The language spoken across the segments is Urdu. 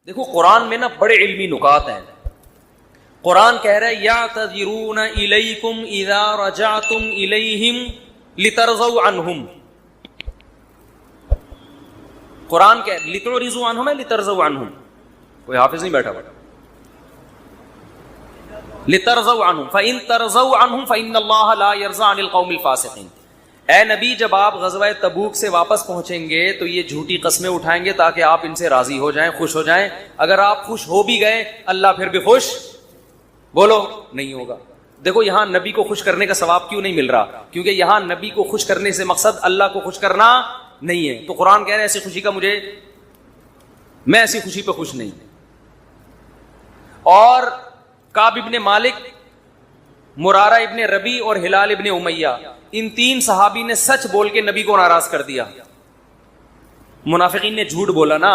دیکھو قرآن میں نا بڑے علمی نکات ہیں. قرآن کہہ رہا ہے یعتذرون الیکم اذا رجعتم الیہم لترضوا عنہم. قرآن کہہ لتعرضوا عنہم ہے لترضوا عنہم؟ کوئی حافظ نہیں بیٹھا بیٹھا. لترضوا عنہم فإن ترضوا عنہم فإن اللہ لا يرضى عن القوم الفاسقین. اے نبی جب آپ غزوہ تبوک سے واپس پہنچیں گے تو یہ جھوٹی قسمیں اٹھائیں گے تاکہ آپ ان سے راضی ہو جائیں, خوش ہو جائیں. اگر آپ خوش ہو بھی گئے اللہ پھر بھی خوش بولو نہیں ہوگا. دیکھو یہاں نبی کو خوش کرنے کا ثواب کیوں نہیں مل رہا؟ کیونکہ یہاں نبی کو خوش کرنے سے مقصد اللہ کو خوش کرنا نہیں ہے. تو قرآن کہہ رہے ایسی خوشی کا میں ایسی خوشی پہ خوش نہیں. اور کعب ابن مالک, مرارہ ابن ربی اور ہلال ابن امیہ, ان تین صحابی نے سچ بول کے نبی کو ناراض کر دیا. منافقین نے جھوٹ بولا نا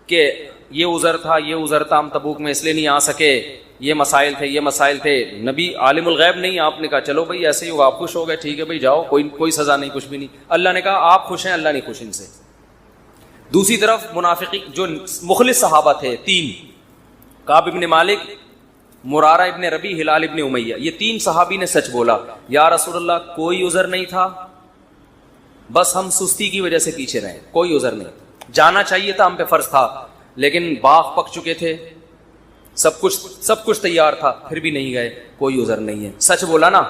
کہ یہ عذر تھا ہم تبوک میں اس لیے نہیں آ سکے, یہ مسائل تھے. نبی عالم الغیب نہیں, آپ نے کہا چلو بھائی ایسے ہی ہوگا, آپ خوش ہو گئے, ٹھیک ہے بھائی جاؤ, کوئی سزا نہیں, کچھ بھی نہیں. اللہ نے کہا آپ خوش ہیں, اللہ نہیں خوش ان سے. دوسری طرف منافقین جو مخلص صحابہ تھے تین, کعب ابن مالک, مرارہ ابن ربی, ہلال ابن امیہ, یہ تین صحابی نے سچ بولا. یا رسول اللہ کوئی عذر نہیں تھا, بس ہم سستی کی وجہ سے پیچھے رہے, کوئی عذر نہیں. جانا چاہیے تھا, ہم پہ فرض تھا, لیکن باغ پک چکے تھے, سب کچھ تیار تھا, پھر بھی نہیں گئے, کوئی عذر نہیں ہے. سچ بولا نا,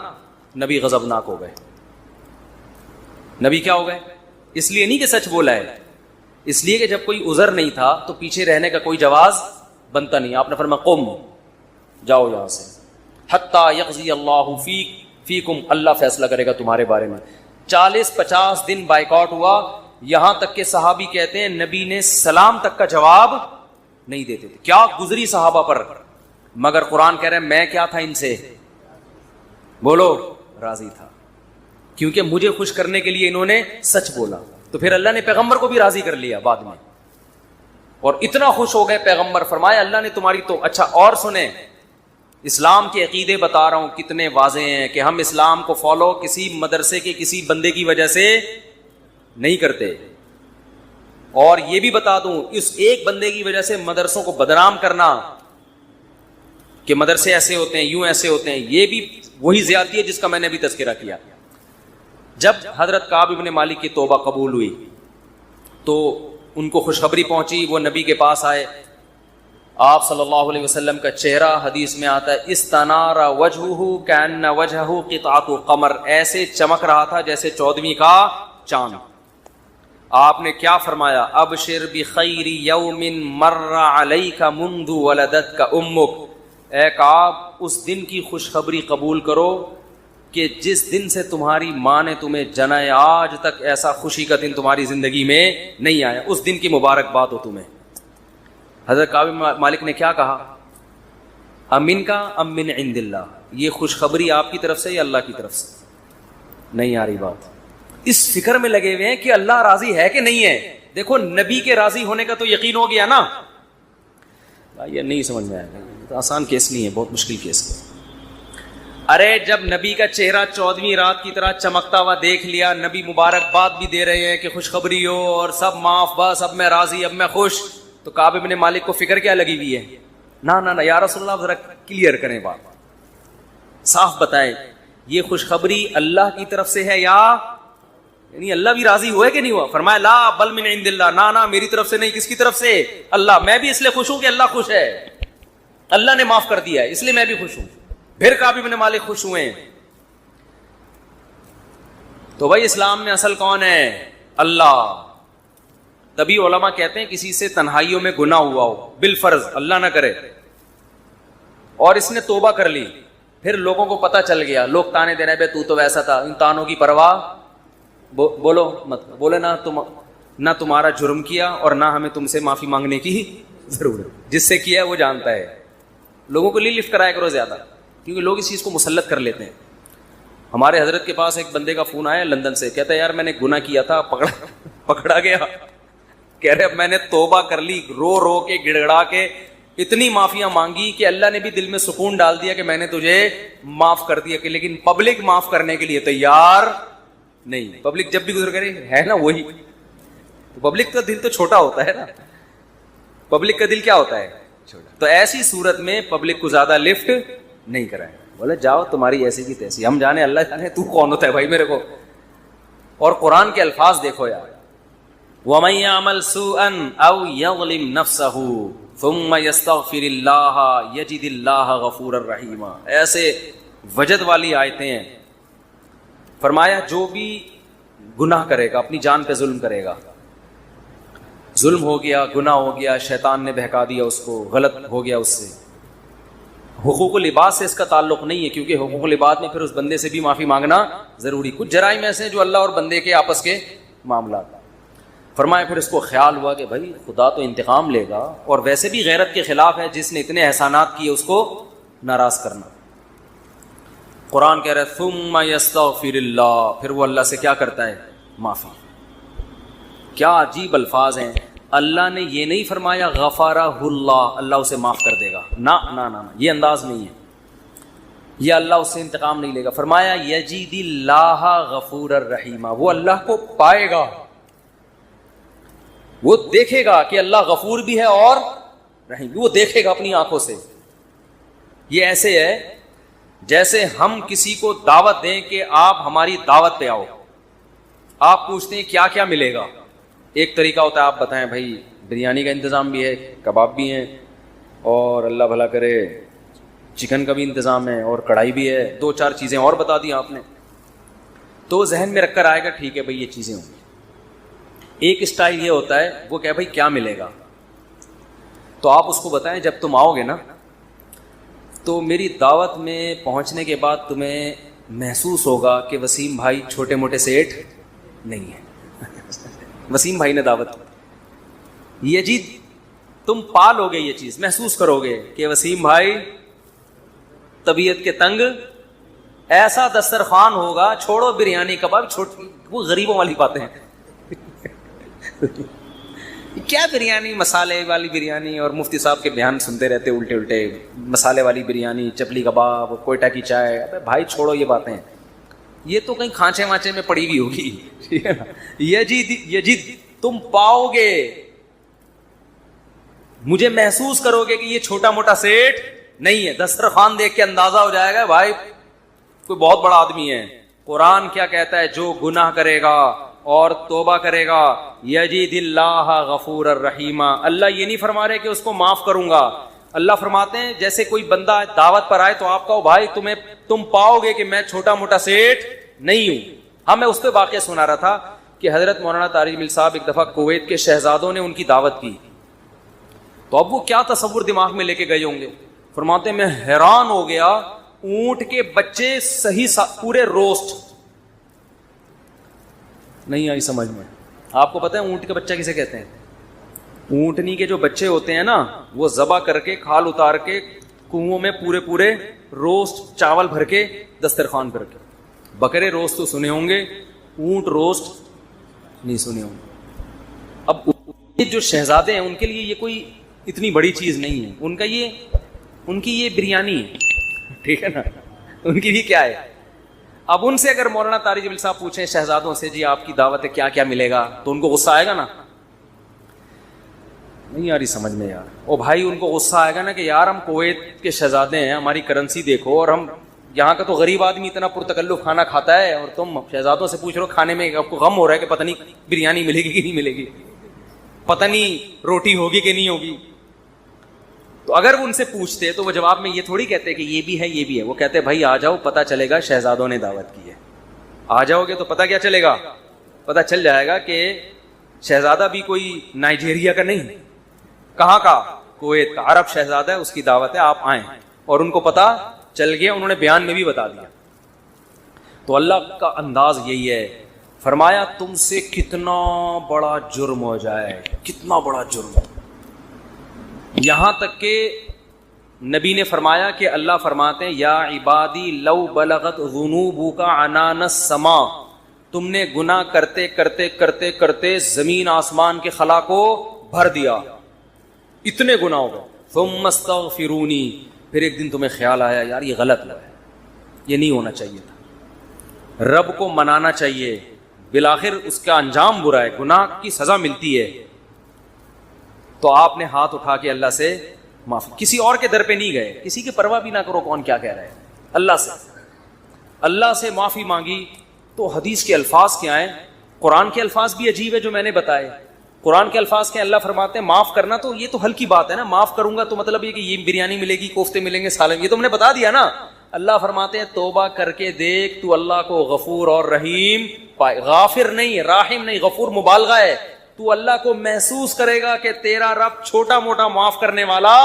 نبی غضبناک ہو گئے. نبی کیا ہو گئے؟ اس لیے نہیں کہ سچ بولا ہے, اس لیے کہ جب کوئی عذر نہیں تھا تو پیچھے رہنے کا کوئی جواز بنتا نہیں. آپ نے فرمایا قم, جاؤ یہاں سے, حتی یقضی اللہ فیکم, اللہ فیصلہ کرے گا تمہارے بارے میں. 40-50 دن بائیکاٹ ہوا, یہاں تک کہ صحابی کہتے ہیں نبی نے سلام تک کا جواب نہیں دیتے تھے. کیا گزری صحابہ پر, مگر قرآن کہہ رہے ہیں میں کیا تھا ان سے, بولو راضی تھا, کیونکہ مجھے خوش کرنے کے لیے انہوں نے سچ بولا. تو پھر اللہ نے پیغمبر کو بھی راضی کر لیا بعد میں, اور اتنا خوش ہو گئے پیغمبر, فرمایا اللہ نے تمہاری تو. اچھا اور سنیں, اسلام کے عقیدے بتا رہا ہوں کتنے واضح ہیں کہ ہم اسلام کو فالو کسی مدرسے کے کسی بندے کی وجہ سے نہیں کرتے. اور یہ بھی بتا دوں, اس ایک بندے کی وجہ سے مدرسوں کو بدنام کرنا کہ مدرسے ایسے ہوتے ہیں, یوں ایسے ہوتے ہیں, یہ بھی وہی زیادتی ہے جس کا میں نے ابھی تذکرہ کیا. جب حضرت کعب ابن مالک کی توبہ قبول ہوئی تو ان کو خوشخبری پہنچی, وہ نبی کے پاس آئے. آپ صلی اللہ علیہ وسلم کا چہرہ حدیث میں آتا ہے استنار وجہہ کأن وجہہ قطعۃ قمر, ایسے چمک رہا تھا جیسے 14ویں کا چاند. آپ نے کیا فرمایا, ابشر بخیر یوم مر علیک منذ ولدتک امک, اے کعب اس دن کی خوشخبری قبول کرو کہ جس دن سے تمہاری ماں نے تمہیں جنا ہے, آج تک ایسا خوشی کا دن تمہاری زندگی میں نہیں آیا, اس دن کی مبارکباد ہو تمہیں. حضرت کعب مالک نے کیا کہا, امن کا ام من عند اللہ, یہ خوشخبری آپ کی طرف سے یا اللہ کی طرف سے؟ نہیں آ رہی بات. اس فکر میں لگے ہوئے ہیں کہ اللہ راضی ہے کہ نہیں ہے. دیکھو نبی کے راضی ہونے کا تو یقین ہو گیا نا. یہ نہیں سمجھ میں آئے گا, تو آسان کیس نہیں ہے, بہت مشکل کیس ہے. ارے جب نبی کا چہرہ 14ویں رات کی طرح چمکتا ہوا دیکھ لیا, نبی مبارکباد بھی دے رہے ہیں کہ خوشخبری ہو اور سب معاف, بس اب میں راضی, اب میں خوش, تو کعب ابن مالک کو فکر کیا لگی ہوئی ہے, نہ یا رسول اللہ ذرا کلیئر کریں بات, صاف بتائیں یہ خوشخبری اللہ کی طرف سے ہے یا یعنی اللہ بھی راضی ہوئے کہ نہیں ہوا؟ فرمایا لا بل من عند اللہ, نہ میری طرف سے نہیں, کس کی طرف سے؟ اللہ. میں بھی اس لیے خوش ہوں کہ اللہ خوش ہے, اللہ نے معاف کر دیا ہے, اس لیے میں بھی خوش ہوں. پھر کعب ابن مالک خوش ہوئے. تو بھائی اسلام میں اصل کون ہے؟ اللہ. تبھی علماء کہتے ہیں کسی سے تنہائیوں میں گناہ ہوا ہو بالفرض, اللہ نہ کرے, اور اس نے توبہ کر لی, پھر لوگوں کو پتہ چل گیا, لوگ تانے دے رہے بے تو ویسا تھا, ان تانوں کی پرواہ بولو مت, بولے نہ تمہارا جرم کیا اور نہ ہمیں تم سے معافی مانگنے کی ضرورت, جس سے کیا وہ جانتا ہے. لوگوں کو لفٹ کرایا کرو زیادہ, کیونکہ لوگ اس چیز کو مسلط کر لیتے ہیں. ہمارے حضرت کے پاس ایک بندے کا فون آیا لندن سے, کہتا ہے یار میں نے گناہ کیا تھا, پکڑا گیا, کہہ رہے اب میں نے توبہ کر لی, رو رو کے گڑ گڑا کے اتنی معافیاں مانگی کہ اللہ نے بھی دل میں سکون ڈال دیا کہ میں نے تجھے معاف کر دیا, کہ لیکن پبلک معاف کرنے کے لیے تیار نہیں. پبلک جب بھی گزر کرے ہے نا وہی, تو پبلک کا دل تو چھوٹا ہوتا ہے نا, پبلک کا دل کیا ہوتا ہے؟ چھوٹا. تو ایسی صورت میں پبلک کو زیادہ لفٹ نہیں کرائیں. بولے جاؤ تمہاری ایسی کی تیسی, ہم جانے اللہ جانے تو کون ہوتا ہے بھائی میرے کو. اور قرآن کے الفاظ دیکھو یار, وَمَن يَعْمَلْ سُوءًا أَوْ يَظْلِمْ نَفْسَهُ ثُمَّ يَسْتَغْفِرِ اللَّهَ يَجِدِ اللَّهَ غَفُورًا رَحِيمًا. ایسے وجد والی آیتیں ہیں. فرمایا جو بھی گناہ کرے گا, اپنی جان پہ ظلم کرے گا, ظلم ہو گیا, گناہ ہو گیا, شیطان نے بہکا دیا اس کو, غلط ہو گیا اس سے. حقوق العباد سے اس کا تعلق نہیں ہے, کیونکہ حقوق العباد میں پھر اس بندے سے بھی معافی مانگنا ضروری. کچھ جرائم ایسے ہیں جو اللہ اور بندے کے آپس کے معاملات. فرمایا پھر اس کو خیال ہوا کہ بھائی خدا تو انتقام لے گا, اور ویسے بھی غیرت کے خلاف ہے جس نے اتنے احسانات کیے اس کو ناراض کرنا. قرآن کہہ رہا ہے ثم یستغفر اللہ, پھر وہ اللہ سے کیا کرتا ہے؟ معافی. کیا عجیب الفاظ ہیں. اللہ نے یہ نہیں فرمایا غفارہ اللہ, اللہ اسے معاف کر دے گا, نہ نہ نہ, یہ انداز نہیں ہے, یہ اللہ اس سے انتقام نہیں لے گا. فرمایا یجید اللہ غفور الرحیم, وہ اللہ کو پائے گا, وہ دیکھے گا کہ اللہ غفور بھی ہے اور رحیم, وہ دیکھے گا اپنی آنکھوں سے. یہ ایسے ہے جیسے ہم کسی کو دعوت دیں کہ آپ ہماری دعوت پہ آؤ, آپ پوچھتے ہیں کیا کیا ملے گا. ایک طریقہ ہوتا ہے آپ بتائیں بھائی بریانی کا انتظام بھی ہے, کباب بھی ہیں, اور اللہ بھلا کرے چکن کا بھی انتظام ہے, اور کڑھائی بھی ہے, 2-4 چیزیں اور بتا دی آپ نے, تو ذہن میں رکھ کر آئے گا ٹھیک ہے بھائی یہ چیزیں ہوں گی. ایک اسٹائل یہ ہوتا ہے وہ کہ بھائی کیا ملے گا, تو آپ اس کو بتائیں جب تم آؤ گے نا تو میری دعوت میں پہنچنے کے بعد تمہیں محسوس ہوگا کہ وسیم بھائی چھوٹے موٹے سیٹ نہیں ہے. وسیم بھائی نے دعوت, یہ جی تم پالو گے, یہ چیز محسوس کرو گے کہ وسیم بھائی طبیعت کے تنگ, ایسا دسترخوان ہوگا, چھوڑو بریانی کباب, چھوٹی وہ غریبوں والی باتیں ہیں. کیا بریانی, مسالے والی بریانی, اور مفتی صاحب کے بیان سنتے رہتے الٹے الٹے, مسالے والی بریانی, چپلی کباب, کوئٹہ کی چائے. ابے بھائی چھوڑو یہ باتیں, یہ تو کہیں کھانچے وانچے میں پڑی ہوئی ہوگی. یجید تم پاؤ گے, مجھے محسوس کرو گے کہ یہ چھوٹا موٹا سیٹ نہیں ہے. دسترخوان دیکھ کے اندازہ ہو جائے گا بھائی کوئی بہت بڑا آدمی ہے. قرآن کیا کہتا ہے؟ جو گناہ کرے گا اور توبہ کرے گا یجید اللہ غفور الرحیم. اللہ یہ نہیں فرما رہے کہ اس کو معاف کروں گا, اللہ فرماتے ہیں جیسے کوئی بندہ دعوت پر آئے تو آپ کہو بھائی تم پاؤ گے کہ میں چھوٹا موٹا سیٹ نہیں ہوں. ہاں میں اس پہ واقعہ سنا رہا تھا کہ حضرت مولانا طارق مل صاحب ایک دفعہ کویت کے شہزادوں نے ان کی دعوت کی, تو اب وہ کیا تصور دماغ میں لے کے گئے ہوں گے. فرماتے ہیں میں حیران ہو گیا, اونٹ کے بچے صحیح پورے روسٹ. نہیں آئی سمجھ میں؟ آپ کو پتہ ہے اونٹ کے بچہ کسے کہتے ہیں؟ اونٹنی کے جو بچے ہوتے ہیں نا وہ ذبح کر کے کھال اتار کے کنووں میں پورے روسٹ چاول بھر کے دسترخوان پر کے. بکرے روسٹ تو سنے ہوں گے, اونٹ روسٹ نہیں سنے ہوں گے. اب یہ جو شہزادے ہیں ان کے لیے یہ کوئی اتنی بڑی چیز نہیں ہے, ان کی یہ بریانی ہے, ٹھیک ہے نا, ان کی بھی کیا ہے. اب ان سے اگر مولانا طارق جمیل صاحب پوچھیں شہزادوں سے جی آپ کی دعوت ہے کیا کیا ملے گا, تو ان کو غصہ آئے گا نا, نہیں آ رہی سمجھ میں یار. او بھائی ان کو غصہ آئے گا نا کہ یار ہم کویت کے شہزادے ہیں, ہماری کرنسی دیکھو, اور ہم یہاں کا تو غریب آدمی اتنا پرتکلف کھانا کھاتا ہے, اور تم شہزادوں سے پوچھ رہے ہو کھانے میں, آپ کو غم ہو رہا ہے کہ پتہ نہیں بریانی ملے گی کہ نہیں ملے گی, پتہ نہیں روٹی ہوگی کہ نہیں ہوگی. تو اگر وہ ان سے پوچھتے تو وہ جواب میں یہ تھوڑی کہتے کہ یہ بھی ہے یہ بھی ہے, وہ کہتے بھائی آ جاؤ پتہ چلے گا شہزادوں نے دعوت کی ہے. آ جاؤ گے تو پتہ کیا چلے گا, پتہ چل جائے گا کہ شہزادہ بھی کوئی نائجیریا کا نہیں, کہاں کا؟ کویت کا, عرب شہزادہ ہے, اس کی دعوت ہے, آپ آئیں. اور ان کو پتہ چل گیا, انہوں نے بیان میں بھی بتا دیا. تو اللہ کا انداز یہی ہے, فرمایا تم سے کتنا بڑا جرم ہو جائے, کتنا بڑا جرم, یہاں تک کہ نبی نے فرمایا کہ اللہ فرماتے ہیں یا عبادی لو بلغت ذنوبک عنان السماء, تم نے گناہ کرتے کرتے کرتے کرتے زمین آسمان کے خلا کو بھر دیا, اتنے گناہ ہو گئے. ثم استغفرونی, پھر ایک دن تمہیں خیال آیا یار یہ غلط لگا ہے, یہ نہیں ہونا چاہیے تھا, رب کو منانا چاہیے, بالآخر اس کا انجام برا ہے, گناہ کی سزا ملتی ہے. تو آپ نے ہاتھ اٹھا کے اللہ سے معافی, کسی اور کے در پہ نہیں گئے, کسی کی پرواہ بھی نہ کرو کون کیا کہہ رہا ہے, اللہ سے معافی مانگی. تو حدیث کے الفاظ کیا ہیں, قرآن کے الفاظ بھی عجیب ہے جو میں نے بتائے. قرآن کے الفاظ کے اللہ فرماتے ہیں معاف کرنا, تو یہ تو ہلکی بات ہے نا, معاف کروں گا تو مطلب یہ کہ یہ بریانی ملے گی, کوفتے ملیں گے, سالن, یہ تو ہم نے بتا دیا نا. اللہ فرماتے ہیں توبہ کر کے دیکھ تو اللہ کو غفور اور رحیم پائے. غافر نہیں, راحم نہیں, غفور مبالغہ ہے. تو اللہ کو محسوس کرے گا کہ تیرا رب چھوٹا موٹا معاف کرنے والا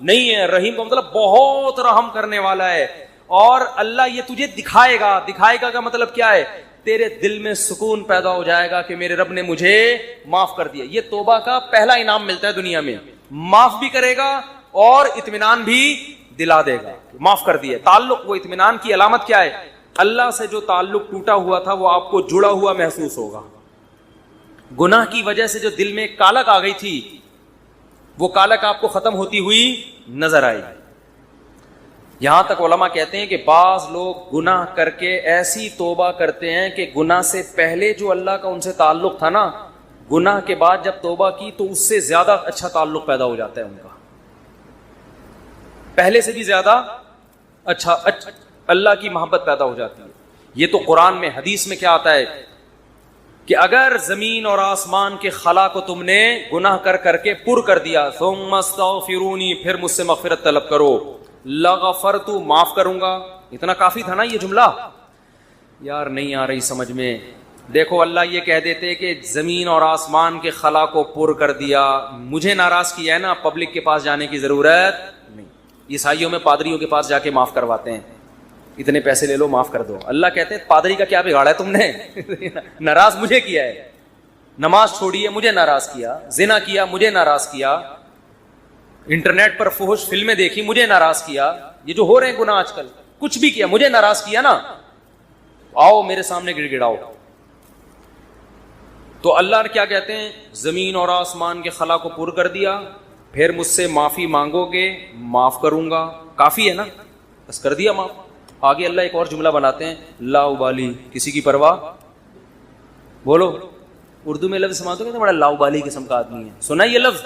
نہیں ہے, رحیم کا مطلب بہت رحم کرنے والا ہے. اور اللہ یہ تجھے دکھائے گا, دکھائے گا کا مطلب کیا ہے, تیرے دل میں سکون پیدا ہو جائے گا کہ میرے رب نے مجھے معاف کر دیا. یہ توبہ کا پہلا انعام ملتا ہے دنیا میں, معاف بھی کرے گا اور اطمینان بھی دلا دے گا, معاف کر دیا. تعلق, وہ اطمینان کی علامت کیا ہے, اللہ سے جو تعلق ٹوٹا ہوا تھا وہ آپ کو جڑا ہوا محسوس ہوگا. گناہ کی وجہ سے جو دل میں کالک آ گئی تھی وہ کالک آپ کو ختم ہوتی ہوئی نظر آئی. یہاں تک علماء کہتے ہیں کہ بعض لوگ گناہ کر کے ایسی توبہ کرتے ہیں کہ گناہ سے پہلے جو اللہ کا ان سے تعلق تھا نا, گناہ کے بعد جب توبہ کی تو اس سے زیادہ اچھا تعلق پیدا ہو جاتا ہے ان کا, پہلے سے بھی زیادہ اچھا اللہ کی محبت پیدا ہو جاتی ہے. یہ تو قرآن میں, حدیث میں کیا آتا ہے کہ اگر زمین اور آسمان کے خلا کو تم نے گناہ کر کر کے پر کر دیا, ثم استغفرونی, پھر مجھ سے مغفرت طلب کرو, لغفرت, معاف کروں گا. اتنا کافی تھا نا یہ جملہ, یار نہیں آ رہی سمجھ میں. دیکھو اللہ یہ کہہ دیتے کہ زمین اور آسمان کے خلا کو پر کر دیا, مجھے ناراض کیا ہے نا, پبلک کے پاس جانے کی ضرورت نہیں. عیسائیوں میں پادریوں کے پاس جا کے معاف کرواتے ہیں, اتنے پیسے لے لو معاف کر دو. اللہ کہتے ہیں پادری کا کیا بگاڑا ہے تم نے, ناراض مجھے کیا ہے, نماز چھوڑی ہے مجھے ناراض کیا, زنا کیا مجھے ناراض کیا, انٹرنیٹ پر فحش فلمیں دیکھی مجھے ناراض کیا, یہ جو ہو رہے ہیں گناہ آج کل, کچھ بھی کیا مجھے ناراض کیا نا, آؤ میرے سامنے گڑ گڑاؤ. تو اللہ کیا کہتے ہیں, زمین اور آسمان کے خلا کو پر کر دیا, پھر مجھ سے معافی مانگو گے معاف کروں گا. کافی ہے نا, بس کر دیا معاف. آگے اللہ ایک اور جملہ بناتے ہیں, لا ابالی, کسی کی پرواہ. بولو اردو میں لفظ سماتے ہیں, بڑا لا ابالی قسم کا آدمی ہے, سنا یہ لفظ,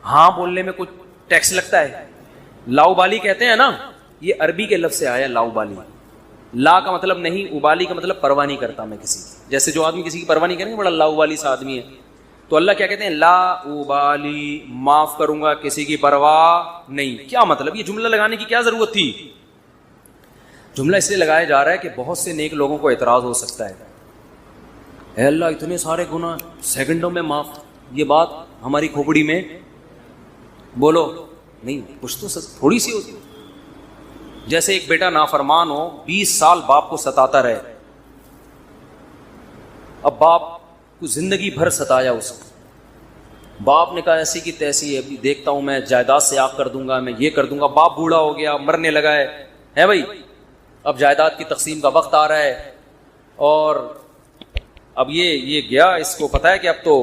ہاں بولنے میں کچھ ٹیکس لگتا ہے. لا ابالی کہتے ہیں نا, یہ عربی کے لفظ سے آیا لا ابالی. لا کا مطلب نہیں, ابالی کا مطلب پرواہ نہیں کرتا میں کسی کی, جیسے جو آدمی کسی کی پرواہ نہیں کرے بڑا لا ابالی سا آدمی ہے. تو اللہ کیا کہتے ہیں, لا ابالی, معاف کروں گا کسی کی پرواہ نہیں. کیا مطلب, یہ جملہ لگانے کی کیا ضرورت تھی؟ جملہ اس لیے لگایا جا رہا ہے کہ بہت سے نیک لوگوں کو اعتراض ہو سکتا ہے, اے اللہ اتنے سارے گناہ سیکنڈوں میں معاف, یہ بات ہماری کھوپڑی میں بولو نہیں, کچھ تو تھوڑی سی ہوتی. جیسے ایک بیٹا نافرمان ہو, 20 سال باپ کو ستاتا رہے, اب باپ کو زندگی بھر ستایا اس کو, باپ نے کہا ایسی کی تیسی ہے, دیکھتا ہوں میں جائیداد سے آگ کر دوں گا, میں یہ کر دوں گا. باپ بوڑھا ہو گیا, مرنے لگا ہے بھائی, اب جائیداد کی تقسیم کا وقت آ رہا ہے, اور اب یہ گیا, اس کو پتا ہے کہ اب تو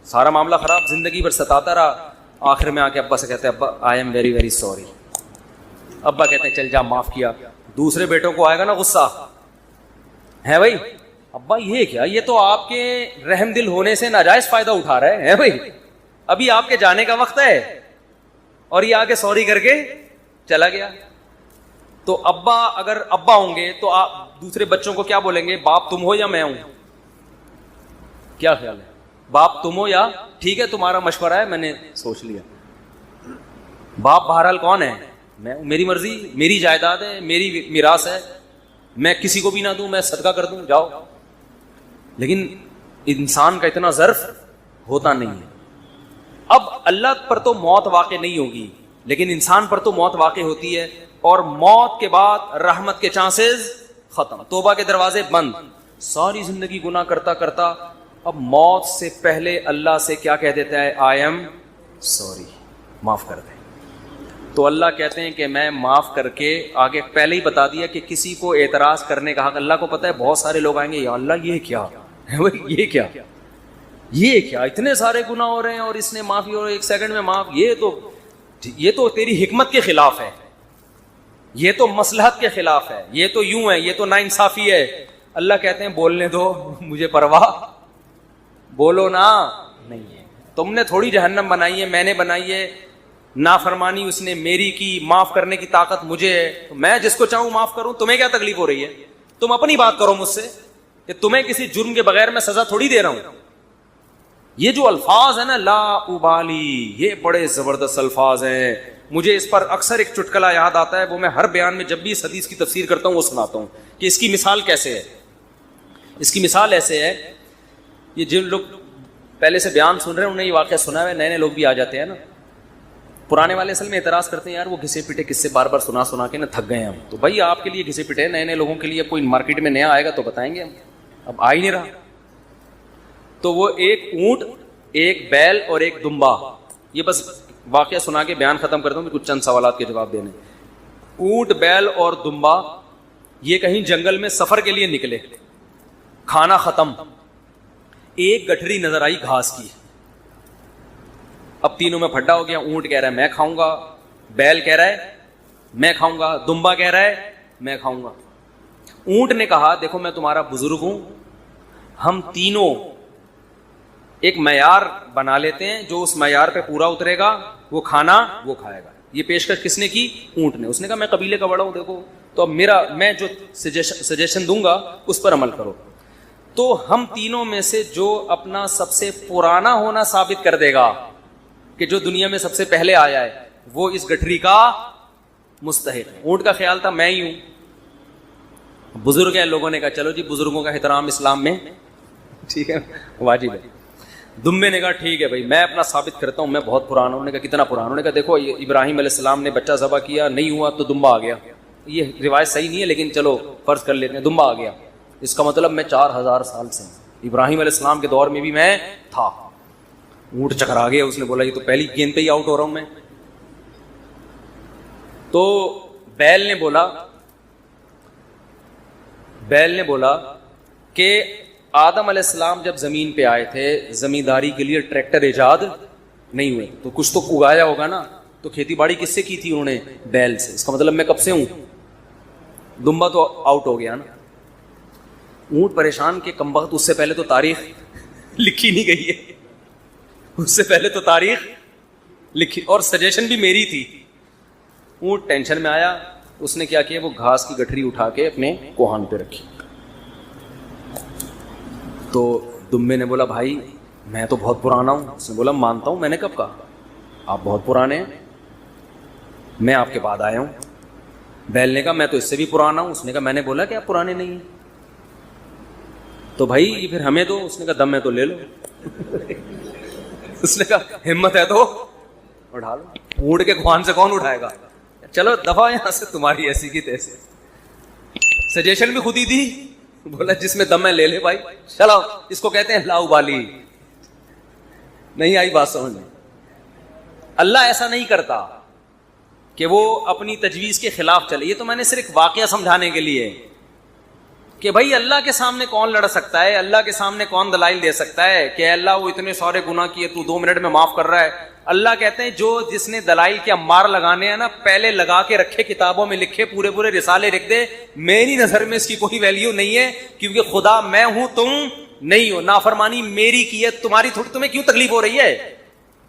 سارا معاملہ خراب, زندگی بھر ستاتا رہا. آخر میں آ کے ابا سے کہتے ہیں, ابا I am very very sorry. ابا کہتے ہیں چل جا معاف کیا. دوسرے بیٹوں کو آئے گا نا غصہ, ہے بھائی ابا یہ کیا, یہ تو آپ کے رحم دل ہونے سے ناجائز فائدہ اٹھا رہے ہیں بھائی, ابھی آپ کے جانے کا وقت ہے, اور یہ آ کے سوری کر کے چلا گیا. تو ابا اگر ابا ہوں گے تو آپ دوسرے بچوں کو کیا بولیں گے, باپ تم ہو یا میں ہوں؟ کیا خیال ہے, باپ تم ہو یا ٹھیک ہے تمہارا مشورہ ہے میں نے سوچ لیا. باپ بہرحال کون ہے, میں, میری مرضی, میری جائیداد ہے, میری میراث ہے, میں کسی کو بھی نہ دوں, میں صدقہ کر دوں, جاؤ. لیکن انسان کا اتنا ظرف ہوتا نہیں ہے. اب اللہ پر تو موت واقع نہیں ہوگی, لیکن انسان پر تو موت واقع ہوتی ہے, اور موت کے بعد رحمت کے چانسز ختم, توبہ کے دروازے بند. ساری زندگی گناہ کرتا کرتا اب موت سے پہلے اللہ سے کیا کہہ دیتا ہے, آئی ایم سوری, معاف کر دیں. تو اللہ کہتے ہیں کہ میں معاف کر کے, آگے پہلے ہی بتا دیا کہ کسی کو اعتراض کرنے کا حق, اللہ کو پتا ہے بہت سارے لوگ آئیں گے, یا اللہ یہ کیا, یہ کیا اتنے سارے گناہ ہو رہے ہیں اور اس نے معافی اور 1 سیکنڈ میں معاف, یہ تو تیری حکمت کے خلاف ہے, یہ تو مصلحت کے خلاف ہے, یہ تو یوں ہے, یہ تو ناانصافی ہے. اللہ کہتے ہیں بولنے دو, مجھے پرواہ, بولو نا نہیں ہے. تم نے تھوڑی جہنم بنائی ہے، میں نے بنائی ہے. نافرمانی اس نے میری کی، معاف کرنے کی طاقت مجھے ہے، تو میں جس کو چاہوں معاف کروں. تمہیں کیا تکلیف ہو رہی ہے؟ تم اپنی بات کرو مجھ سے کہ تمہیں کسی جرم کے بغیر میں سزا تھوڑی دے رہا ہوں. یہ جو الفاظ ہیں نا، لا ابالی، یہ بڑے زبردست الفاظ ہیں. مجھے اس پر اکثر ایک چٹکلا یاد آتا ہے، وہ میں ہر بیان میں جب بھی اس حدیث کی تفسیر کرتا ہوں وہ سناتا ہوں کہ اس کی مثال کیسے ہے. اس کی مثال ایسے ہے، یہ جن لوگ پہلے سے بیان سن رہے ہیں انہیں یہ واقعہ سنا ہے، نئے نئے لوگ بھی آ جاتے ہیں نا. پرانے والے اصل میں اعتراض کرتے ہیں، یار وہ گھسے پٹے قصے بار بار سنا کے نا تھک گئے ہم. تو بھائی آپ کے لیے گھسے پٹے، نئے نئے لوگوں کے لیے کوئی مارکیٹ میں نیا آئے گا تو بتائیں گے ہم، اب آ ہی نہیں رہا. تو وہ ایک اونٹ، ایک بیل اور ایک دمبا، یہ بس واقعہ سنا کے بیان ختم کرتا ہوں، کچھ چند سوالات کے جواب دینے. اونٹ، بیل اور دمبا یہ کہیں جنگل میں سفر کے لیے نکلے، کھانا ختم، ایک گٹھری نظر آئی گھاس کی. اب تینوں میں پھڈا ہو گیا. اونٹ کہہ رہا ہے میں کھاؤں گا، بیل کہہ رہا ہے میں کھاؤں گا، دمبا کہہ رہا ہے میں کھاؤں گا. اونٹ نے کہا دیکھو میں تمہارا بزرگ ہوں، ہم تینوں ایک معیار بنا لیتے ہیں، جو اس معیار پہ پورا اترے گا وہ کھانا وہ کھائے گا. یہ پیشکش کس نے کی؟ اونٹ نے. اس نے کہا میں قبیلے کا بڑا ہوں، دیکھو تو اب میں جو سجیشن دوں گا اس پر عمل کرو. تو ہم تینوں میں سے جو اپنا سب سے پرانا ہونا ثابت کر دے گا کہ جو دنیا میں سب سے پہلے آیا ہے وہ اس گٹھری کا مستحق ہے. اونٹ کا خیال تھا میں ہی ہوں. بزرگ ہیں، لوگوں نے کہا چلو جی بزرگوں کا احترام اسلام میں ٹھیک ہے، واجب ہے. دمبے نے کہا ٹھیک ہے بھائی میں اپنا ثابت کرتا ہوں، میں بہت پرانا ہوں. انہوں نے کہا کتنا پرانا؟ انہوں نے کہا دیکھو ابراہیم علیہ السلام نے بچہ ذبح کیا، نہیں ہوا تو دمبا آ گیا. یہ روایت صحیح نہیں ہے لیکن چلو فرض کر لیتے ہیں، دمبا آ گیا. اس کا مطلب میں 4000 سال سے، ابراہیم علیہ السلام کے دور میں بھی میں تھا. اونٹ چکرا گیا، اس نے بولا یہ تو پہلی گیند پہ ہی آؤٹ ہو رہا ہوں میں. تو بیل نے بولا کہ آدم علیہ السلام جب زمین پہ آئے تھے زمینداری کے لیے ٹریکٹر ایجاد نہیں ہوئے، تو کچھ تو اگایا ہوگا نا. تو کھیتی باڑی کس سے کی تھی انہوں نے؟ بیل سے. اس کا مطلب میں کب سے ہوں. دمبا تو آؤٹ ہو گیا نا. اونٹ پریشان کہ کمبخت، اس سے پہلے تو تاریخ لکھی نہیں گئی ہے، اس سے پہلے تو تاریخ لکھی اور سجیشن بھی میری تھی. اونٹ ٹینشن میں آیا، اس نے کیا کیا، وہ گھاس کی گٹھری اٹھا کے اپنے کوہان پہ رکھی. تو دمبے نے بولا بھائی میں تو بہت پرانا ہوں. اس نے بولا مانتا ہوں، میں نے کب کہا؟ آپ بہت پرانے ہیں، میں آپ کے بعد آیا ہوں. بیل نے کہا میں تو اس سے بھی پرانا ہوں. اس نے کہا میں نے بولا کہ آپ پرانے نہیں ہیں. تو بھائی یہ پھر ہمیں دو. اس نے کہا دم ہے تو لے لو. اس نے کہا ہمت ہے تو اٹھا لو. اونٹ کے کوہان سے کون اٹھائے گا؟ چلو دفعہ یہاں سے، تمہاری ایسی کی تیسے. سجیشن بھی خود ہی دی. بولا جس میں دم ہے لے لے بھائی. چلو اس کو کہتے ہیں لا ابالی. نہیں آئی بات سمجھ میں؟ اللہ ایسا نہیں کرتا کہ وہ اپنی تجویز کے خلاف چلے. یہ تو میں نے صرف ایک واقعہ سمجھانے کے لیے کہ بھائی اللہ کے سامنے کون لڑ سکتا ہے، اللہ کے سامنے کون دلائل دے سکتا ہے کہ اللہ وہ اتنے سارے گناہ کیے تو 2 منٹ میں معاف کر رہا ہے. اللہ کہتے ہیں جو جس نے دلائل کے امار لگانے ہیں نا، پہلے لگا کے رکھے، کتابوں میں لکھے، پورے رسالے لکھ دے. میری نظر میں اس کی کوئی ویلیو نہیں ہے، کیونکہ خدا میں ہوں، تم نہیں ہو. نافرمانی میری کی ہے، تمہاری تھوڑی. تمہیں کیوں تکلیف ہو رہی ہے؟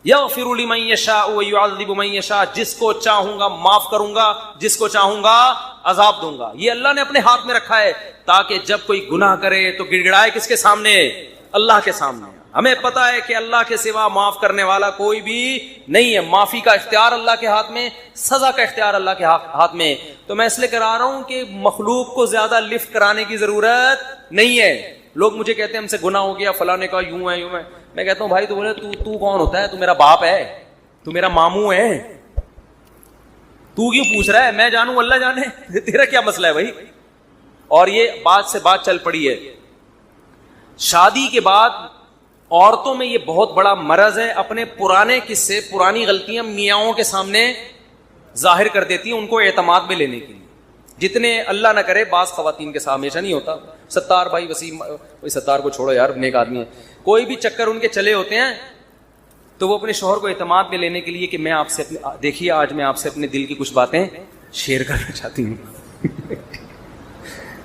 یغفر لمن یشاء ویعذب من یشاء. جس کو چاہوں گا معاف کروں گا، جس کو چاہوں گا عذاب دوں گا. یہ اللہ نے اپنے ہاتھ میں رکھا ہے تاکہ جب کوئی گناہ کرے تو گڑ گڑائے کس کے سامنے؟ اللہ کے سامنے. ہمیں پتا ہے کہ اللہ کے سوا معاف کرنے والا کوئی بھی نہیں ہے. معافی کا اختیار اللہ کے ہاتھ میں، سزا کا اختیار اللہ کے ہاتھ میں. تو میں اس لیے کرا رہا ہوں کہ مخلوق کو زیادہ لفٹ کرانے کی ضرورت نہیں ہے. لوگ مجھے کہتے ہیں ہم سے گناہ ہو گیا، فلاں نے کہا یوں ہے یوں ہے. میں کہتا ہوں بھائی تو بولے تو کون ہوتا ہے؟ تو میرا باپ ہے، تو میرا ماموں ہے، تو کیوں پوچھ رہا ہے؟ میں جانوں اللہ جانے، تیرا کیا مسئلہ ہے بھائی؟ اور یہ بات سے بات چل پڑی ہے. شادی کے بعد عورتوں میں یہ بہت بڑا مرض ہے، اپنے پرانے قصے، پرانی غلطیاں میاں کے سامنے ظاہر کر دیتی ہیں ان کو اعتماد میں لینے کے لیے. جتنے اللہ نہ کرے، بعض خواتین کے ساتھ ہمیشہ نہیں ہوتا. ستار بھائی وسیم، ستار کو چھوڑو یار، نیک آدمی ہے. کوئی بھی چکر ان کے چلے ہوتے ہیں تو وہ اپنے شوہر کو اعتماد میں لینے کے لیے کہ میں آپ سے دیکھیے آج میں آپ سے اپنے دل کی کچھ باتیں شیئر کرنا چاہتی ہوں.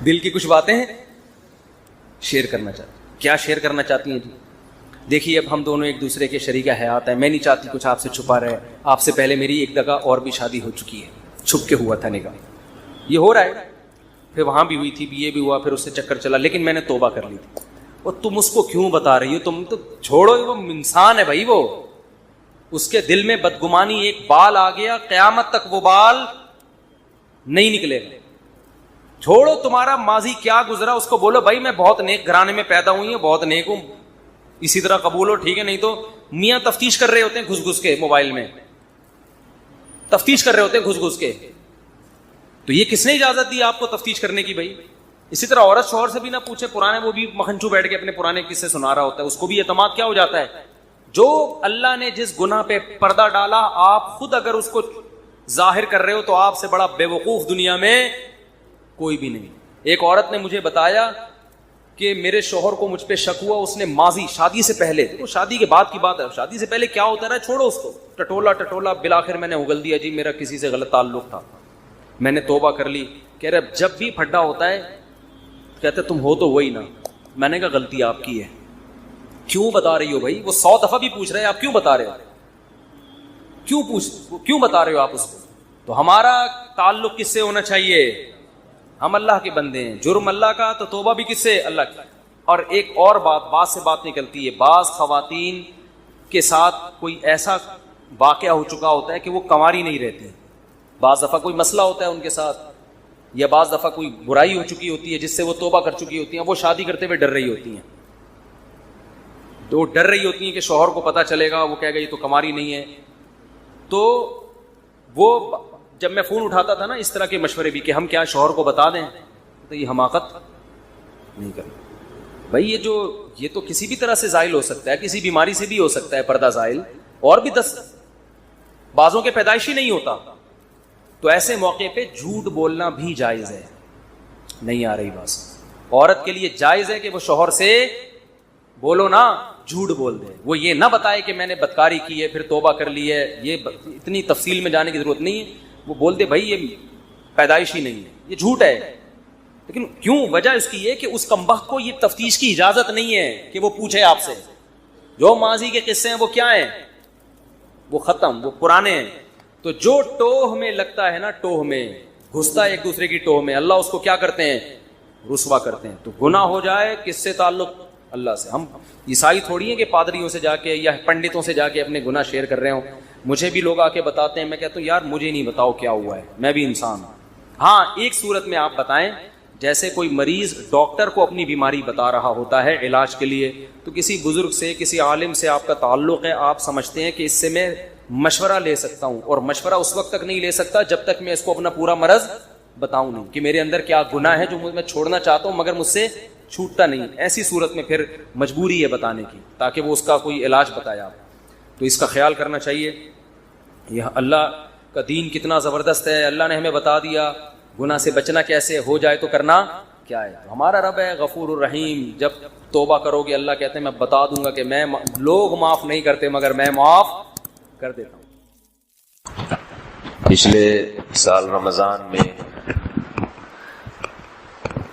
دل کی کچھ باتیں شیئر کرنا چاہتی. کیا شیئر کرنا چاہتی ہیں جی؟ دیکھیے اب ہم دونوں ایک دوسرے کے شریک حیات ہیں, میں نہیں چاہتی کچھ آپ سے چھپا رہے. آپ سے پہلے میری ایک جگہ اور بھی شادی ہو چکی ہے, چھپ کے ہوا تھا نکاح, یہ ہو رہا ہے, پھر وہاں بھی ہوئی تھی, یہ بھی ہوا, پھر اس سے چکر چلا, لیکن میں نے توبہ کر لی تھی. اور تم اس کو کیوں بتا رہی ہو؟ تم تو چھوڑو, وہ انسان ہے بھائی, وہ اس کے دل میں بدگمانی ایک بال آ گیا, قیامت تک وہ بال نہیں نکلے گا. چھوڑو تمہارا ماضی کیا گزرا, اس کو بولو بھائی میں بہت نیک گھرانے میں پیدا ہوئی ہوں, بہت نیک ہوں, اسی طرح قبول ہو, ٹھیک ہے. نہیں تو میاں تفتیش کر رہے ہوتے ہیں گھس گھس کے, موبائل میں تفتیش کر رہے ہوتے ہیں گھس گھس کے. تو یہ کس نے اجازت دی آپ کو تفتیش کرنے کی بھائی؟ اسی طرح عورت شوہر سے بھی نہ پوچھے, پرانے, وہ بھی مکھنچو بیٹھ کے اپنے پرانے قصے سنا رہا ہوتا ہے, اس کو بھی اعتماد کیا ہو جاتا ہے. جو اللہ نے جس گناہ پہ پردہ ڈالا, آپ خود اگر اس کو ظاہر کر رہے ہو تو آپ سے بڑا بے وقوف دنیا میں کوئی بھی نہیں. ایک عورت نے مجھے بتایا کہ میرے شوہر کو مجھ پہ شک ہوا, اس نے ماضی شادی سے پہلے, وہ شادی کے بعد کی بات ہے, شادی سے پہلے کیا ہوتا رہا چھوڑو اس کو, ٹٹولا بالآخر میں نے اگل دیا جی میرا کسی سے غلط تعلق تھا, میں نے توبہ کر لی. کہہ رہے جب بھی پھڈا ہوتا ہے کہتے تم ہو تو وہی نا. میں نے کہا غلطی آپ کی ہے, کیوں بتا رہی ہو بھائی؟ وہ 100 دفعہ بھی پوچھ رہے ہیں آپ کیوں بتا رہے ہو, کیوں بتا رہے ہو آپ اس کو. تو ہمارا تعلق کس سے ہونا چاہیے؟ ہم اللہ کے بندے ہیں, جرم اللہ کا تو توبہ بھی کس سے؟ اللہ کی. اور ایک اور بات سے بات نکلتی ہے, بعض خواتین کے ساتھ کوئی ایسا واقعہ ہو چکا ہوتا ہے کہ وہ کنواری نہیں رہتی, بعض دفعہ کوئی مسئلہ ہوتا ہے ان کے ساتھ, یا بعض دفعہ کوئی برائی ہو چکی ہوتی ہے جس سے وہ توبہ کر چکی ہوتی ہیں, وہ شادی کرتے ہوئے ڈر رہی ہوتی ہیں, تو ڈر رہی ہوتی ہیں کہ شوہر کو پتہ چلے گا, وہ کہے گا یہ تو کنواری نہیں ہے. تو وہ جب میں فون اٹھاتا تھا نا اس طرح کے مشورے بھی کہ ہم کیا شوہر کو بتا دیں, تو یہ حماقت نہیں کرنا بھائی. یہ تو کسی بھی طرح سے زائل ہو سکتا ہے, کسی بیماری سے بھی ہو سکتا ہے پردہ زائل, اور بھی 10 بعضوں کے پیدائشی نہیں ہوتا. تو ایسے موقع پہ جھوٹ بولنا بھی جائز ہے. نہیں آ رہی بات؟ عورت کے لیے جائز ہے کہ وہ شوہر سے بولو نا, جھوٹ بول دے, وہ یہ نہ بتائے کہ میں نے بدکاری کی ہے پھر توبہ کر لی ہے, یہ اتنی تفصیل میں جانے کی ضرورت نہیں ہے. وہ بول دے بھائی یہ پیدائشی نہیں ہے, یہ جھوٹ ہے. لیکن کیوں؟ وجہ اس کی یہ کہ اس کمبخت کو یہ تفتیش کی اجازت نہیں ہے کہ وہ پوچھے آپ سے. جو ماضی کے قصے ہیں وہ کیا ہیں؟ وہ ختم, وہ پرانے ہیں. تو جو ٹوہ میں لگتا ہے نا, ٹوہ میں گھستا ہے ایک دوسرے کی ٹوہ میں, اللہ اس کو کیا کرتے ہیں؟ رسوا کرتے ہیں. تو گناہ ہو جائے کس سے تعلق؟ اللہ سے. ہم عیسائی تھوڑی ہیں کہ پادریوں سے جا کے یا پنڈتوں سے جا کے اپنے گناہ شیئر کر رہے ہوں. مجھے بھی لوگ آ کے بتاتے ہیں, میں کہتا ہوں یار مجھے نہیں بتاؤ کیا ہوا ہے, میں بھی انسان ہوں. ہاں ایک صورت میں آپ بتائیں, جیسے کوئی مریض ڈاکٹر کو اپنی بیماری بتا رہا ہوتا ہے علاج کے لیے, تو کسی بزرگ سے, کسی عالم سے آپ کا تعلق ہے, آپ سمجھتے ہیں کہ اس سے میں مشورہ لے سکتا ہوں, اور مشورہ اس وقت تک نہیں لے سکتا جب تک میں اس کو اپنا پورا مرض بتاؤں نہیں کہ میرے اندر کیا گناہ ہے جو میں چھوڑنا چاہتا ہوں مگر مجھ سے چھوٹتا نہیں. ایسی صورت میں پھر مجبوری ہے بتانے کی تاکہ وہ اس کا کوئی علاج بتائے آپ. تو اس کا خیال کرنا چاہیے. یہ اللہ کا دین کتنا زبردست ہے, اللہ نے ہمیں بتا دیا گناہ سے بچنا کیسے, ہو جائے تو کرنا کیا ہے. تو ہمارا رب ہے غفور الرحیم, جب توبہ کرو گے اللہ کہتے ہیں میں بتا دوں گا کہ میں, لوگ معاف نہیں کرتے مگر میں معاف کر دیتا ہوں. پچھلے سال رمضان میں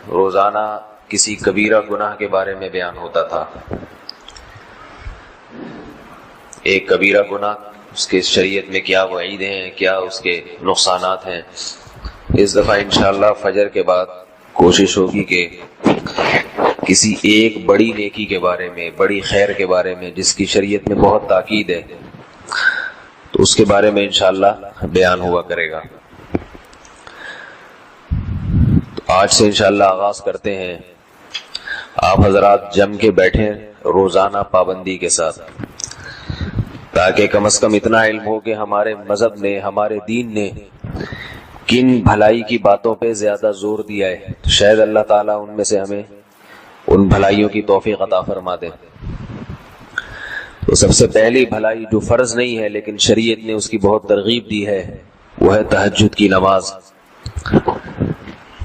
روزانہ کسی کبیرہ گناہ کے بارے میں بیان ہوتا تھا. ایک کبیرہ گناہ, اس کے شریعت میں کیا وعیدیں ہیں, کیا اس کے نقصانات ہیں. اس دفعہ انشاءاللہ فجر کے بعد کوشش ہوگی کہ کسی ایک بڑی نیکی کے بارے میں, بڑی خیر کے بارے میں جس کی شریعت میں بہت تاکید ہے, تو اس کے بارے میں انشاءاللہ بیان ہوا کرے گا. تو آج سے انشاءاللہ آغاز کرتے ہیں. آپ حضرات جم کے بیٹھیں روزانہ پابندی کے ساتھ, تاکہ کم از کم اتنا علم ہو کہ ہمارے مذہب نے, ہمارے دین نے کن بھلائی کی باتوں پہ زیادہ زور دیا ہے. تو شاید اللہ تعالیٰ ان میں سے ہمیں ان بھلائیوں کی توفیق عطا فرما دے. تو سب سے پہلی بھلائی جو فرض نہیں ہے لیکن شریعت نے اس کی بہت ترغیب دی ہے, وہ ہے تہجد کی نماز.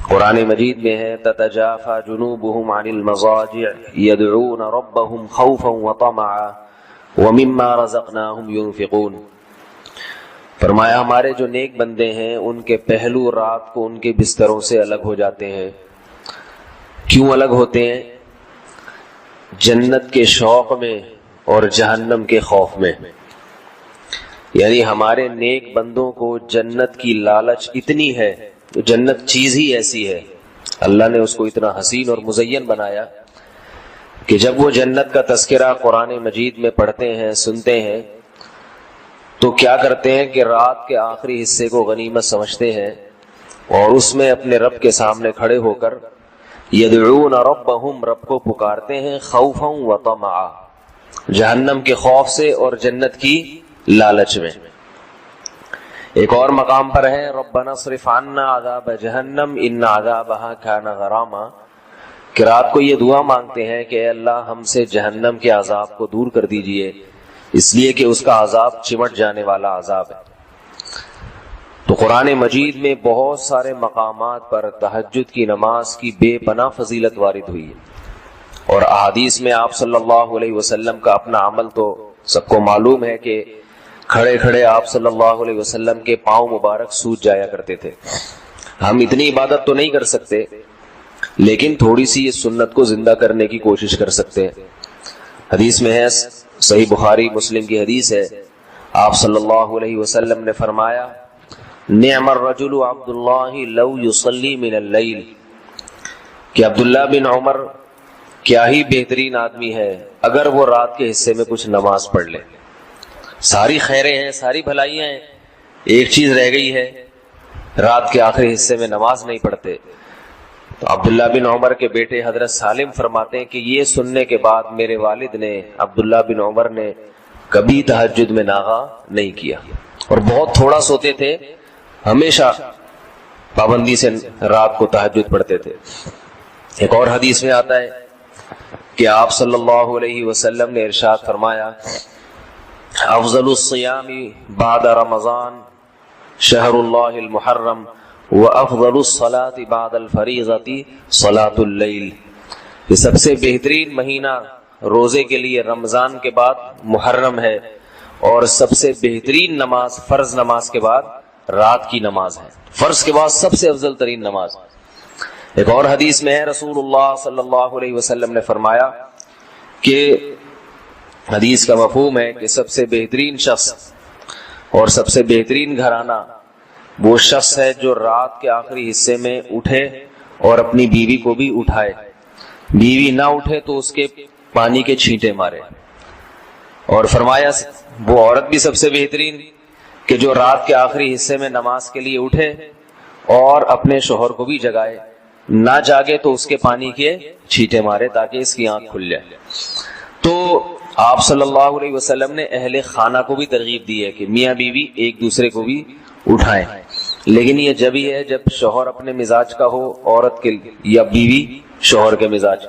قرآن مجید میں ہے تتجافى جنوبهم عن المضاجع يدعون ربهم خوفا وطمعا ومما رزقناهم ينفقون. فرمایا ہمارے جو نیک بندے ہیں ان کے پہلو رات کو ان کے بستروں سے الگ ہو جاتے ہیں. کیوں الگ ہوتے ہیں؟ جنت کے شوق میں اور جہنم کے خوف میں. یعنی ہمارے نیک بندوں کو جنت کی لالچ اتنی ہے، تو جنت چیز ہی ایسی ہے، اللہ نے اس کو اتنا حسین اور مزین بنایا کہ جب وہ جنت کا تذکرہ قرآن مجید میں پڑھتے ہیں، سنتے ہیں، تو کیا کرتے ہیں کہ رات کے آخری حصے کو غنیمت سمجھتے ہیں اور اس میں اپنے رب کے سامنے کھڑے ہو کر یدعون ربہم، رب کو پکارتے ہیں، خوفا و طمعا، جہنم کے خوف سے اور جنت کی لالچ میں. ایک اور مقام پر ہے ربنا اصرف عنا عذاب جہنم ان عذابها کان غراما، کہ رات کو یہ دعا مانگتے ہیں کہ اے اللہ ہم سے جہنم کے عذاب کو دور کر دیجئے، اس لیے کہ اس کا عذاب چمٹ جانے والا عذاب ہے. تو قرآن مجید میں بہت سارے مقامات پر تہجد کی نماز کی بے پناہ فضیلت وارد ہوئی ہے، اور احادیث میں آپ صلی اللہ علیہ وسلم کا اپنا عمل تو سب کو معلوم ہے کہ کھڑے کھڑے آپ صلی اللہ علیہ وسلم کے پاؤں مبارک سوج جایا کرتے تھے. ہم اتنی عبادت تو نہیں کر سکتے، لیکن تھوڑی سی اس سنت کو زندہ کرنے کی کوشش کر سکتے ہیں. حدیث میں ہے، صحیح بخاری مسلم کی حدیث ہے، آپ صلی اللہ علیہ وسلم نے فرمایا نعم الرجل عبد اللہ لو یصلی من اللیل، کہ عبداللہ بن عمر کیا ہی بہترین آدمی ہے اگر وہ رات کے حصے میں کچھ نماز پڑھ لے. ساری خیریں ہیں، ساری بھلائیاں ہیں، ایک چیز رہ گئی ہے، رات کے آخری حصے میں نماز نہیں پڑھتے. تو عبداللہ بن عمر کے بیٹے حضرت سالم فرماتے ہیں کہ یہ سننے کے بعد میرے والد نے، عبداللہ بن عمر نے، کبھی تہجد میں ناغا نہیں کیا، اور بہت تھوڑا سوتے تھے، ہمیشہ پابندی سے رات کو تہجد پڑھتے تھے. ایک اور حدیث میں آتا ہے کہ آپ صلی اللہ علیہ وسلم نے ارشاد فرمایا افضل الصیام بعد رمضان شہر اللہ المحرم وافضل الصلاة بعد الفریضۃ صلاۃ اللیل، یہ سب سے بہترین مہینہ روزے کے لیے رمضان کے بعد محرم ہے، اور سب سے بہترین نماز فرض نماز کے بعد رات کی نماز ہے، فرض کے بعد سب سے افضل ترین نماز. ایک اور حدیث میں ہے رسول اللہ صلی اللہ علیہ وسلم نے فرمایا کہ حدیث کا مفہوم ہے کہ سب سے بہترین شخص اور سب سے بہترین گھرانہ وہ شخص ہے جو رات کے آخری حصے میں اٹھے اور اپنی بیوی کو بھی اٹھائے، بیوی نہ اٹھے تو اس کے پانی کے چھینٹے مارے. اور فرمایا وہ عورت بھی سب سے بہترین کہ جو رات کے آخری حصے میں نماز کے لیے اٹھے اور اپنے شوہر کو بھی جگائے، نہ جاگے تو اس کے پانی کے چھینٹے مارے تاکہ اس کی آنکھ کھل جائے. تو آپ صلی اللہ علیہ وسلم نے اہل خانہ کو بھی ترغیب دی ہے کہ میاں بیوی ایک دوسرے کو بھی اٹھائیں، لیکن یہ جب ہی ہے جب شوہر اپنے مزاج کا ہو عورت کے، یا بیوی شوہر کے مزاج،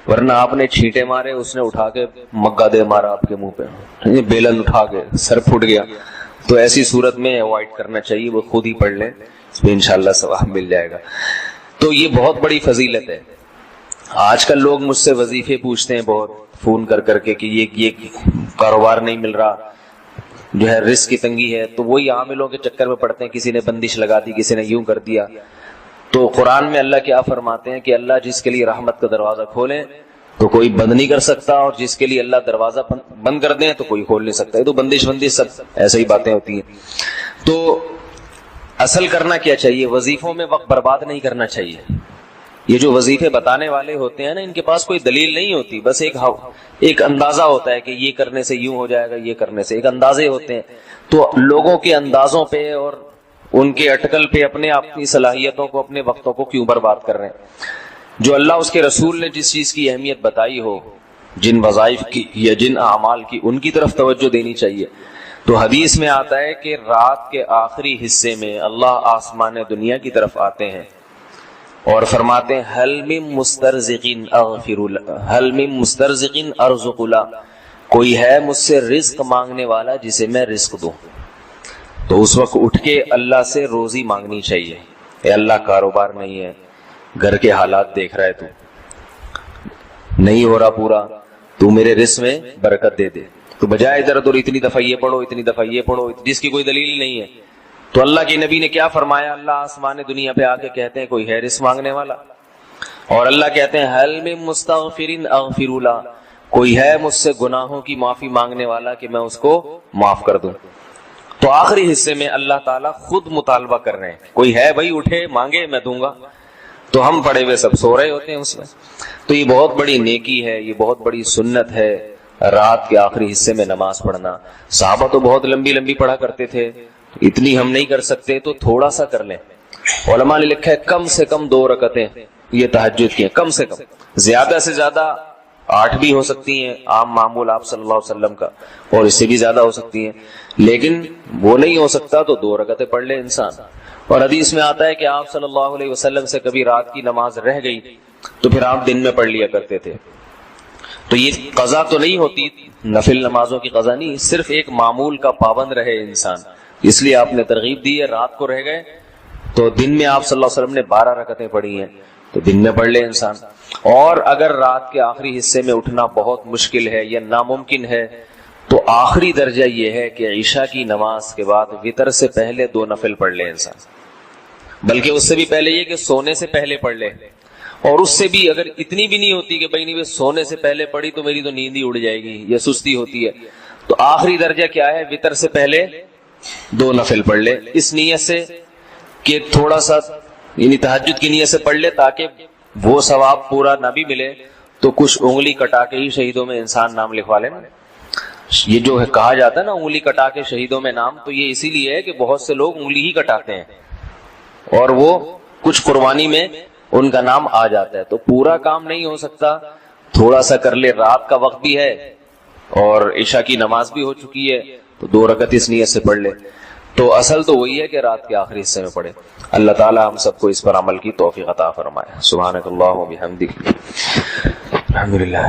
ورنہ آپ نے چھینٹے مارے، اس نے اٹھا کے مگا دے مارا آپ کے منہ پہ، بیلن اٹھا کے سر پھٹ گیا، تو ایسی صورت میں اوائڈ کرنا چاہیے، وہ خود ہی پڑھ لیں، اس میں انشاءاللہ ثواب مل جائے گا. تو یہ بہت بڑی فضیلت ہے. آج کل لوگ مجھ سے وظیفے پوچھتے ہیں بہت فون کر کر کے کہ یہ کاروبار نہیں مل رہا، جو ہے رزق کی تنگی ہے، تو وہی عاملوں کے چکر میں پڑتے ہیں، کسی نے بندش لگا دی، کسی نے یوں کر دیا. تو قرآن میں اللہ کیا فرماتے ہیں کہ اللہ جس کے لیے رحمت کا دروازہ کھولیں تو کوئی بند نہیں کر سکتا، اور جس کے لیے اللہ دروازہ بند کر دیں تو کوئی کھول نہیں سکتا. یہ تو بندش سب ایسے ہی باتیں ہوتی ہیں. تو اصل کرنا کیا چاہیے، وظیفوں میں وقت برباد نہیں کرنا چاہیے. یہ جو وظیفے بتانے والے ہوتے ہیں نا، ان کے پاس کوئی دلیل نہیں ہوتی، بس ایک اندازہ ہوتا ہے کہ یہ کرنے سے یوں ہو جائے گا، یہ کرنے سے، ایک اندازے ہوتے ہیں. تو لوگوں کے اندازوں پہ اور ان کے اٹکل پہ اپنی صلاحیتوں کو، اپنے وقتوں کو کیوں برباد کر رہے ہیں؟ جو اللہ اس کے رسول نے جس چیز کی اہمیت بتائی ہو، جن وظائف کی یا جن اعمال کی، ان کی طرف توجہ دینی چاہیے. تو حدیث میں آتا ہے کہ رات کے آخری حصے میں اللہ آسمان دنیا کی طرف آتے ہیں اور فرماتے ہیں حل من مسترزقین اغفر له، حل من مسترزقین ارزق له، کوئی ہے مجھ سے رزق مانگنے والا جسے میں رزق دوں. تو اس وقت اٹھ کے اللہ سے روزی مانگنی چاہیے. اے اللہ کاروبار نہیں ہے، گھر کے حالات دیکھ رہا ہے، تو نہیں ہو رہا پورا، تو میرے رزق میں برکت دے دے. تو بجائے ادھر ادھر اتنی دفعہ یہ پڑھو، اتنی دفعہ یہ پڑھو، جس کی کوئی دلیل نہیں ہے. تو اللہ کے نبی نے کیا فرمایا؟ اللہ آسمان دنیا پہ آ کے کہتے ہیں کوئی ہے رزق مانگنے والا، اور اللہ کہتے ہیں حل من مستغفر اغفر له، کوئی ہے مجھ سے گناہوں کی معافی مانگنے والا کہ میں اس کو معاف کر دوں؟ تو آخری حصے میں اللہ تعالیٰ خود مطالبہ کر رہے ہیں، کوئی ہے بھائی اٹھے مانگے میں دوں گا، تو ہم پڑے ہوئے سب سو رہے ہوتے ہیں اس میں۔ تو یہ بہت بڑی نیکی ہے، یہ بہت بڑی سنت ہے رات کے آخری حصے میں نماز پڑھنا۔ صحابہ تو بہت لمبی لمبی پڑھا کرتے تھے، اتنی ہم نہیں کر سکتے تو تھوڑا سا کر لیں۔ علماء نے لکھا ہے کم سے کم 2 رکعتیں یہ تہجد کی ہیں، کم سے کم، زیادہ سے زیادہ 8 بھی ہو سکتی ہیں، عام معمول آپ صلی اللہ علیہ وسلم کا، اور اس سے بھی زیادہ ہو سکتی ہیں، لیکن وہ نہیں ہو سکتا تو 2 رکعتیں پڑھ لے انسان۔ اور حدیث میں آتا ہے کہ آپ صلی اللہ علیہ وسلم سے کبھی رات کی نماز رہ گئی تو پھر آپ دن میں پڑھ لیا کرتے تھے۔ تو یہ قضا تو نہیں ہوتی، نفل نمازوں کی قضا نہیں، صرف ایک معمول کا پابند رہے انسان، اس لیے آپ نے ترغیب دی ہے۔ رات کو رہ گئے تو دن میں آپ صلی اللہ علیہ وسلم نے 12 رکعتیں پڑھی ہیں تو دن میں پڑھ لے انسان۔ اور اگر رات کے آخری حصے میں اٹھنا بہت مشکل ہے یا ناممکن ہے تو آخری درجہ یہ ہے کہ عشاء کی نماز کے بعد وتر سے پہلے 2 نفل پڑھ لے انسان، بلکہ اس سے بھی پہلے یہ کہ سونے سے پہلے پڑھ لے، اور اس سے بھی اگر اتنی بھی نہیں ہوتی کہ بھائی نہیں سونے سے پہلے پڑھی تو میری تو نیند ہی اڑ جائے گی یا سستی ہوتی ہے، تو آخری درجہ کیا ہے؟ وتر سے پہلے 2 نفل پڑھ لے، اس نیت سے کہ تھوڑا سا یعنی تہجد کی نیت سے پڑھ لے تاکہ وہ ثواب پورا نہ بھی ملے تو کچھ انگلی کٹا کے ہی شہیدوں میں انسان نام لکھوا لے نا۔ یہ جو ہے کہا جاتا ہے نا انگلی کٹا کے شہیدوں میں نام، تو یہ اسی لیے ہے کہ بہت سے لوگ انگلی ہی کٹاتے ہیں اور وہ کچھ قربانی میں ان کا نام آ جاتا ہے، تو پورا کام نہیں ہو سکتا، تھوڑا سا کر لے، رات کا وقت بھی ہے اور عشاء کی نماز بھی ہو چکی ہے تو 2 رکعت اس نیت سے پڑھ لے۔ تو اصل تو وہی ہے کہ رات کے آخری حصے میں پڑھے۔ اللہ تعالی ہم سب کو اس پر عمل کی توفیق عطا فرمائے۔ سبحانک اللہم و بحمدک، الحمدللہ۔